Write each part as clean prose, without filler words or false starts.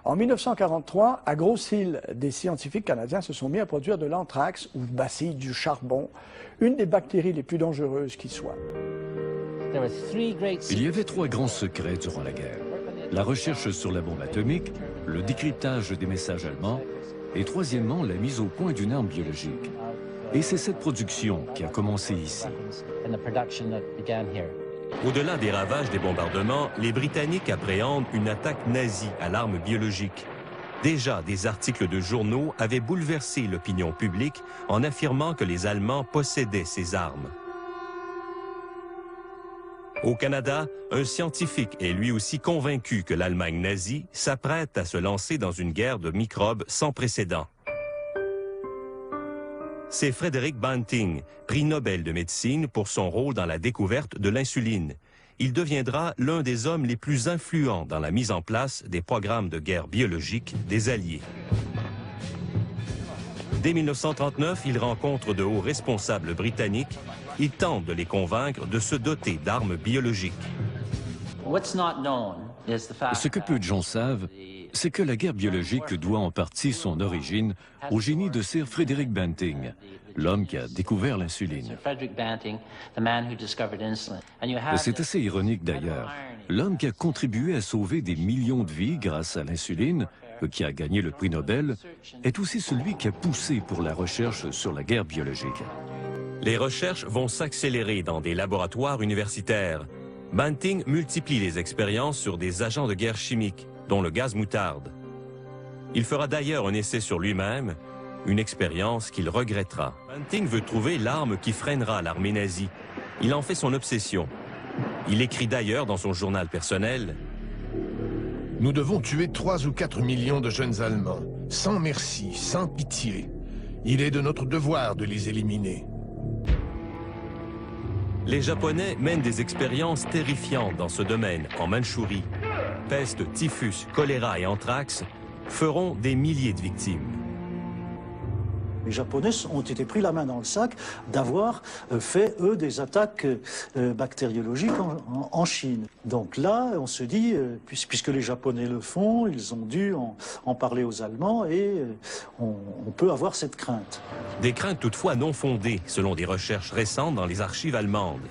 En 1943, à Grosse-Île, des scientifiques canadiens se sont mis à produire de l'anthrax, ou bacille du charbon, une des bactéries les plus dangereuses qui soient. Il y avait 3 grands secrets durant la guerre. La recherche sur la bombe atomique, le décryptage des messages allemands et troisièmement, la mise au point d'une arme biologique. Et c'est cette production qui a commencé ici. Au-delà des ravages des bombardements, les Britanniques appréhendent une attaque nazie à l'arme biologique. Déjà, des articles de journaux avaient bouleversé l'opinion publique en affirmant que les Allemands possédaient ces armes. Au Canada, un scientifique est lui aussi convaincu que l'Allemagne nazie s'apprête à se lancer dans une guerre de microbes sans précédent. C'est Frederick Banting, prix Nobel de médecine pour son rôle dans la découverte de l'insuline. Il deviendra l'un des hommes les plus influents dans la mise en place des programmes de guerre biologique des Alliés. Dès 1939, il rencontre de hauts responsables britanniques. Il tente de les convaincre de se doter d'armes biologiques. Ce que peu de gens savent, c'est que la guerre biologique doit en partie son origine au génie de Sir Frederick Banting, l'homme qui a découvert l'insuline. C'est assez ironique d'ailleurs. L'homme qui a contribué à sauver des millions de vies grâce à l'insuline, qui a gagné le prix Nobel, est aussi celui qui a poussé pour la recherche sur la guerre biologique. Les recherches vont s'accélérer dans des laboratoires universitaires. Banting multiplie les expériences sur des agents de guerre chimiques, dont le gaz moutarde. Il fera d'ailleurs un essai sur lui-même, une expérience qu'il regrettera. Banting veut trouver l'arme qui freinera l'armée nazie. Il en fait son obsession. Il écrit d'ailleurs dans son journal personnel: « Nous devons tuer 3 ou 4 millions de jeunes Allemands, sans merci, sans pitié. Il est de notre devoir de les éliminer. » Les Japonais mènent des expériences terrifiantes dans ce domaine en Mandchourie. Peste, typhus, choléra et anthrax feront des milliers de victimes. Les Japonais ont été pris la main dans le sac d'avoir fait, eux, des attaques bactériologiques en Chine. Donc là, on se dit, puisque les Japonais le font, ils ont dû en parler aux Allemands et on peut avoir cette crainte. Des craintes toutefois non fondées, selon des recherches récentes dans les archives allemandes.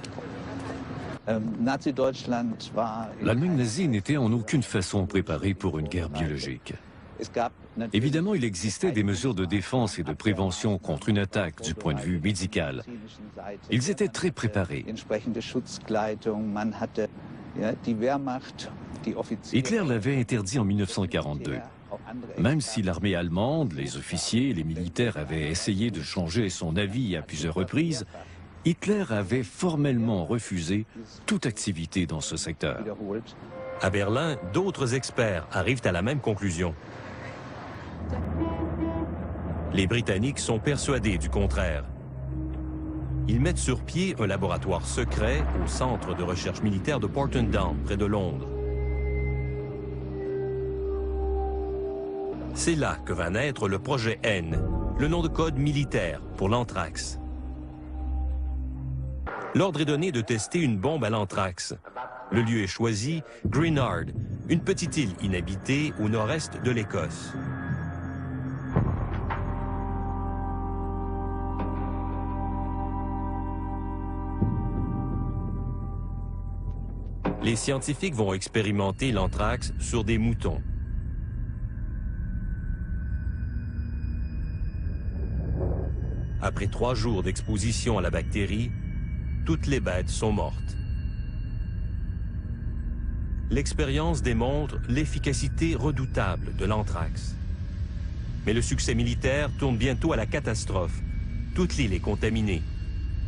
L'Allemagne nazie n'était en aucune façon préparée pour une guerre biologique. Évidemment, il existait des mesures de défense et de prévention contre une attaque du point de vue médical. Ils étaient très préparés. Hitler l'avait interdit en 1942. Même si l'armée allemande, les officiers et les militaires avaient essayé de changer son avis à plusieurs reprises, Hitler avait formellement refusé toute activité dans ce secteur. À Berlin, d'autres experts arrivent à la même conclusion. Les Britanniques sont persuadés du contraire. Ils mettent sur pied un laboratoire secret au centre de recherche militaire de Porton Down, près de Londres. C'est là que va naître le projet N, le nom de code militaire pour l'anthrax. L'ordre est donné de tester une bombe à l'anthrax. Le lieu est choisi, Greenard, une petite île inhabitée au nord-est de l'Écosse. Les scientifiques vont expérimenter l'anthrax sur des moutons. Après 3 jours d'exposition à la bactérie, toutes les bêtes sont mortes. L'expérience démontre l'efficacité redoutable de l'anthrax. Mais le succès militaire tourne bientôt à la catastrophe. Toute l'île est contaminée.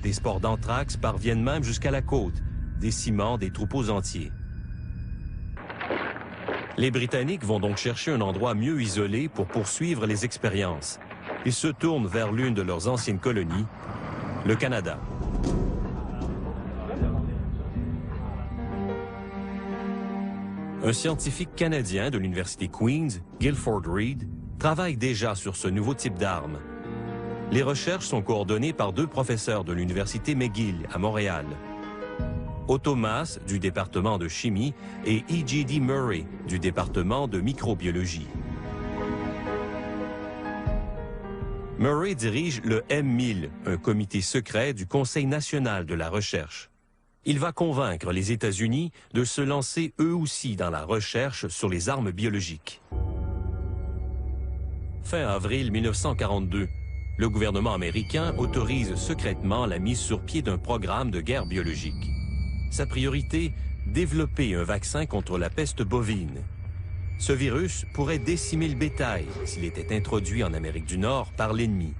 Des spores d'anthrax parviennent même jusqu'à la côte, décimant des troupeaux entiers. Les Britanniques vont donc chercher un endroit mieux isolé pour poursuivre les expériences. Ils se tournent vers l'une de leurs anciennes colonies, le Canada. Un scientifique canadien de l'Université Queen's, Guilford Reed, travaille déjà sur ce nouveau type d'arme. Les recherches sont coordonnées par 2 professeurs de l'Université McGill à Montréal. Otto Maass du département de chimie et E.G.D. Murray du département de microbiologie. Murray dirige le M1000, un comité secret du Conseil national de la recherche. Il va convaincre les États-Unis de se lancer eux aussi dans la recherche sur les armes biologiques. Fin avril 1942, le gouvernement américain autorise secrètement la mise sur pied d'un programme de guerre biologique. Sa priorité, développer un vaccin contre la peste bovine. Ce virus pourrait décimer le bétail s'il était introduit en Amérique du Nord par l'ennemi.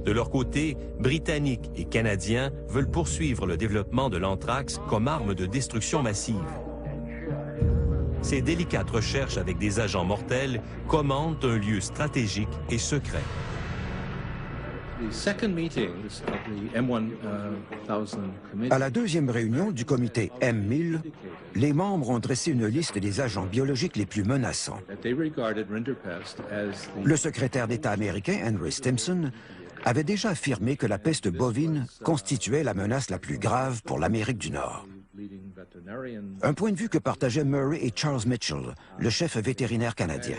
De leur côté, Britanniques et Canadiens veulent poursuivre le développement de l'anthrax comme arme de destruction massive. Ces délicates recherches avec des agents mortels commandent un lieu stratégique et secret. À la deuxième réunion du comité M1000, les membres ont dressé une liste des agents biologiques les plus menaçants. Le secrétaire d'État américain Henry Stimson avait déjà affirmé que la peste bovine constituait la menace la plus grave pour l'Amérique du Nord. Un point de vue que partageaient Murray et Charles Mitchell, le chef vétérinaire canadien.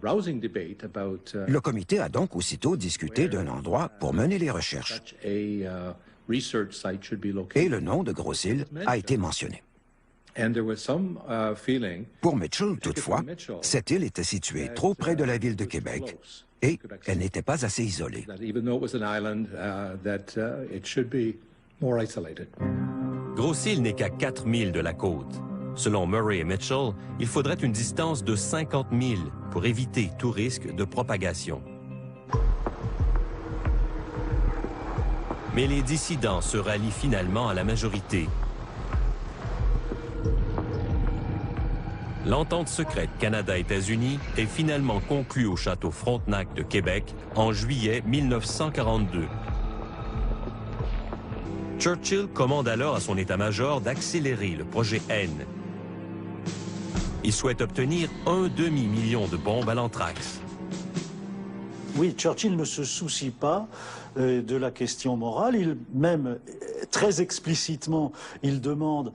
Le comité a donc aussitôt discuté d'un endroit pour mener les recherches. Et le nom de Grosse-Île a été mentionné. Pour Mitchell, toutefois, cette île était située trop près de la ville de Québec et elle n'était pas assez isolée. Grosse-Île n'est qu'à 4 milles de la côte. Selon Murray et Mitchell, il faudrait une distance de 50 000 pour éviter tout risque de propagation. Mais les dissidents se rallient finalement à la majorité. L'entente secrète Canada-États-Unis est finalement conclue au château Frontenac de Québec en juillet 1942. Churchill commande alors à son état-major d'accélérer le projet N. Il souhaite obtenir 1 demi-million de bombes à l'anthrax. Oui, Churchill ne se soucie pas de la question morale. Même très explicitement, il demande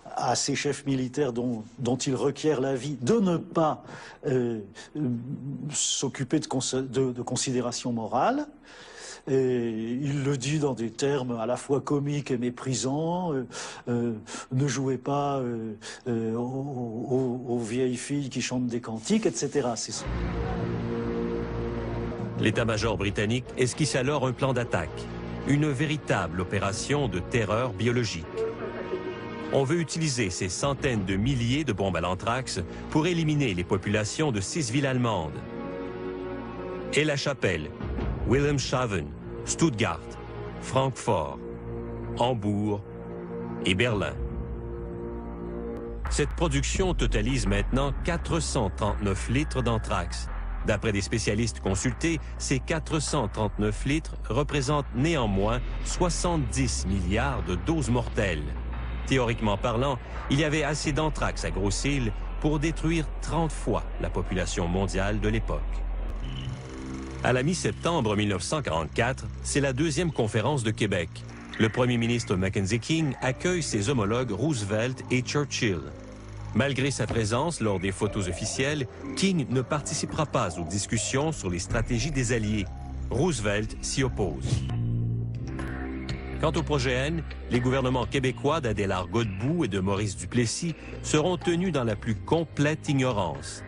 à ses chefs militaires dont il requiert l'avis de ne pas s'occuper de considérations morales. Et il le dit dans des termes à la fois comiques et méprisants. Ne jouez pas aux vieilles filles qui chantent des cantiques, etc. L'état-major britannique esquisse alors un plan d'attaque, une véritable opération de terreur biologique. On veut utiliser ces centaines de milliers de bombes à l'anthrax pour éliminer les populations de 6 villes allemandes. Et la Chapelle, Wilhelmshaven, Stuttgart, Francfort, Hambourg et Berlin. Cette production totalise maintenant 439 litres d'anthrax. D'après des spécialistes consultés, ces 439 litres représentent néanmoins 70 milliards de doses mortelles. Théoriquement parlant, il y avait assez d'anthrax à Grosse-Île pour détruire 30 fois la population mondiale de l'époque. À la mi-septembre 1944, c'est la deuxième conférence de Québec. Le premier ministre Mackenzie King accueille ses homologues Roosevelt et Churchill. Malgré sa présence lors des photos officielles, King ne participera pas aux discussions sur les stratégies des Alliés. Roosevelt s'y oppose. Quant au projet N, les gouvernements québécois d'Adélard Godbout et de Maurice Duplessis seront tenus dans la plus complète ignorance.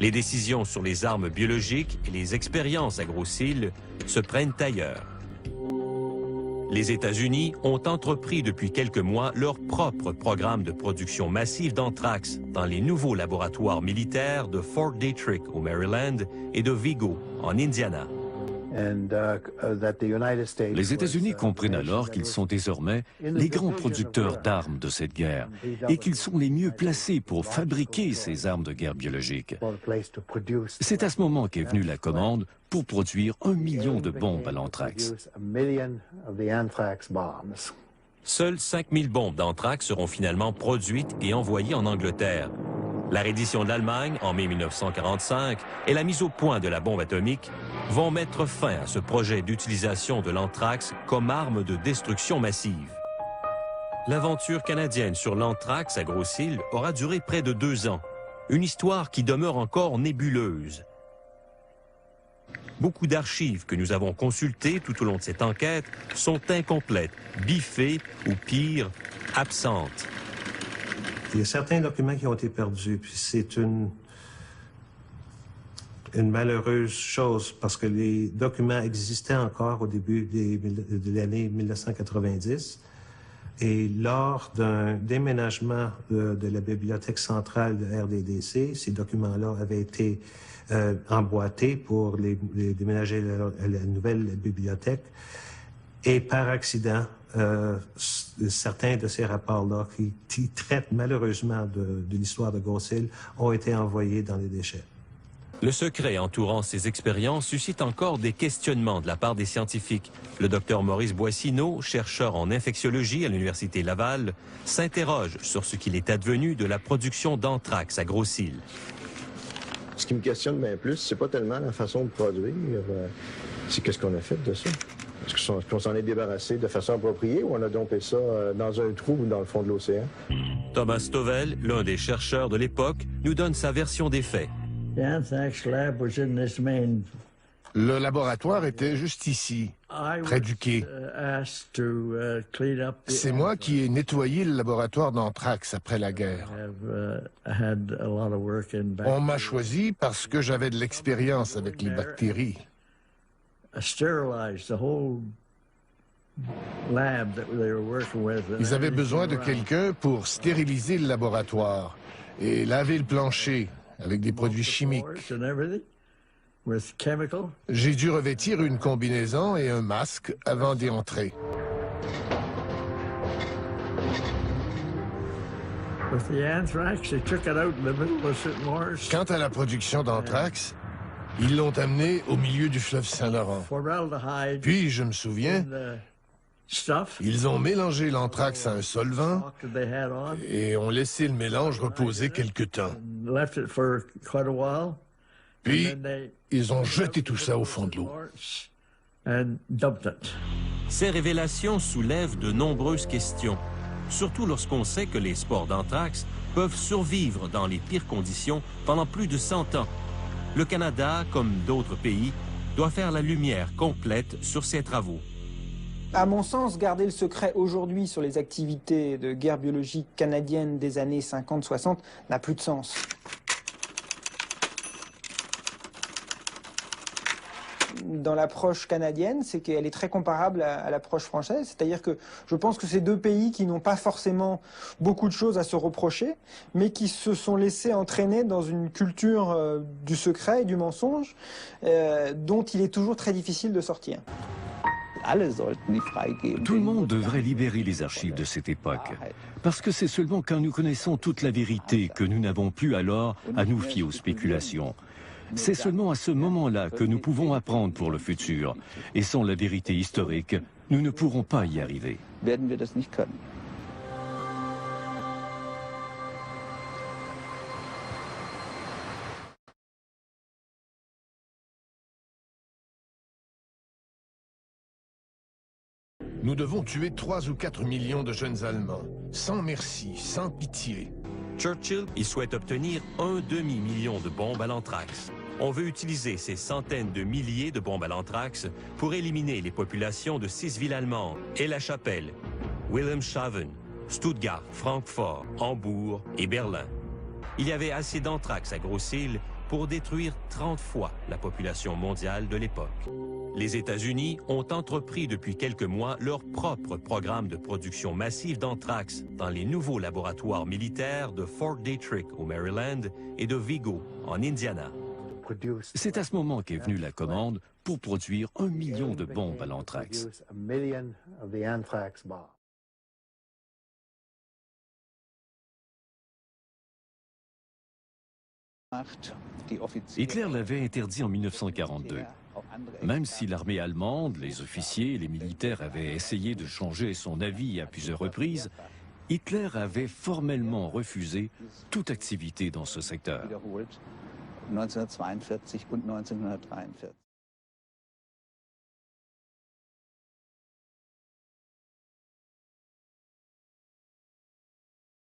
Les décisions sur les armes biologiques et les expériences à Grosse-Île se prennent ailleurs. Les États-Unis ont entrepris depuis quelques mois leur propre programme de production massive d'anthrax dans les nouveaux laboratoires militaires de Fort Detrick au Maryland et de Vigo en Indiana. Les États-Unis comprennent alors qu'ils sont désormais les grands producteurs d'armes de cette guerre et qu'ils sont les mieux placés pour fabriquer ces armes de guerre biologiques. C'est à ce moment qu'est venue la commande pour produire 1 million de bombes à l'anthrax. Seules 5000 bombes d'anthrax seront finalement produites et envoyées en Angleterre. La reddition de l'Allemagne en mai 1945 et la mise au point de la bombe atomique vont mettre fin à ce projet d'utilisation de l'anthrax comme arme de destruction massive. L'aventure canadienne sur l'anthrax à Grosse-Île aura duré près de 2 ans, une histoire qui demeure encore nébuleuse. Beaucoup d'archives que nous avons consultées tout au long de cette enquête sont incomplètes, biffées ou pire, absentes. Il y a certains documents qui ont été perdus, puis c'est une malheureuse chose parce que les documents existaient encore au début de l'année 1990. Et lors d'un déménagement de la bibliothèque centrale de RDDC, ces documents-là avaient été emboîtés pour les déménager à la nouvelle bibliothèque. Et par accident, certains de ces rapports-là, qui traitent malheureusement de l'histoire de Grosse-Île, ont été envoyés dans les déchets. Le secret entourant ces expériences suscite encore des questionnements de la part des scientifiques. Le docteur Maurice Boissineau, chercheur en infectiologie à l'Université Laval, s'interroge sur ce qu'il est advenu de la production d'anthrax à Grosse-Île. Ce qui me questionne bien plus, c'est pas tellement la façon de produire, c'est qu'est-ce qu'on a fait de ça. Est-ce qu'on s'en est débarrassé de façon appropriée ou on a dompé ça dans un trou ou dans le fond de l'océan? Thomas Stovell, l'un des chercheurs de l'époque, nous donne sa version des faits. Le laboratoire était juste ici, près du quai. C'est moi qui ai nettoyé le laboratoire d'anthrax après la guerre. On m'a choisi parce que j'avais de l'expérience avec les bactéries. Ils avaient besoin de quelqu'un pour stériliser le laboratoire et laver le plancher avec des produits chimiques. J'ai dû revêtir une combinaison et un masque avant d'y entrer. Quant à la production d'anthrax, ils l'ont amené au milieu du fleuve Saint-Laurent. Puis, je me souviens, ils ont mélangé l'anthrax à un solvant et ont laissé le mélange reposer quelque temps. Puis, ils ont jeté tout ça au fond de l'eau. Ces révélations soulèvent de nombreuses questions, surtout lorsqu'on sait que les spores d'anthrax peuvent survivre dans les pires conditions pendant plus de 100 ans. Le Canada, comme d'autres pays, doit faire la lumière complète sur ces travaux. À mon sens, garder le secret aujourd'hui sur les activités de guerre biologique canadienne des années 50-60 n'a plus de sens. Dans l'approche canadienne, c'est qu'elle est très comparable à l'approche française, c'est-à-dire que je pense que c'est deux pays qui n'ont pas forcément beaucoup de choses à se reprocher, mais qui se sont laissés entraîner dans une culture du secret et du mensonge dont il est toujours très difficile de sortir. Tout le monde devrait libérer les archives de cette époque, parce que c'est seulement quand nous connaissons toute la vérité que nous n'avons plus alors à nous fier aux spéculations. C'est seulement à ce moment-là que nous pouvons apprendre pour le futur, et sans la vérité historique, nous ne pourrons pas y arriver. Nous devons tuer 3 ou 4 millions de jeunes Allemands, sans merci, sans pitié. Churchill y souhaite obtenir 1 demi-million de bombes à l'anthrax. On veut utiliser ces centaines de milliers de bombes à l'anthrax pour éliminer les populations de 6 villes allemandes et La Chapelle, Wilhelmshaven, Stuttgart, Francfort, Hambourg et Berlin. Il y avait assez d'anthrax à Grosse-Île pour détruire 30 fois la population mondiale de l'époque. Les États-Unis ont entrepris depuis quelques mois leur propre programme de production massive d'anthrax dans les nouveaux laboratoires militaires de Fort Detrick au Maryland et de Vigo en Indiana. C'est à ce moment qu'est venue la commande pour produire 1 million de bombes à l'anthrax. Hitler l'avait interdit en 1942. Même si l'armée allemande, les officiers et les militaires avaient essayé de changer son avis à plusieurs reprises, Hitler avait formellement refusé toute activité dans ce secteur. 1942 und 1943.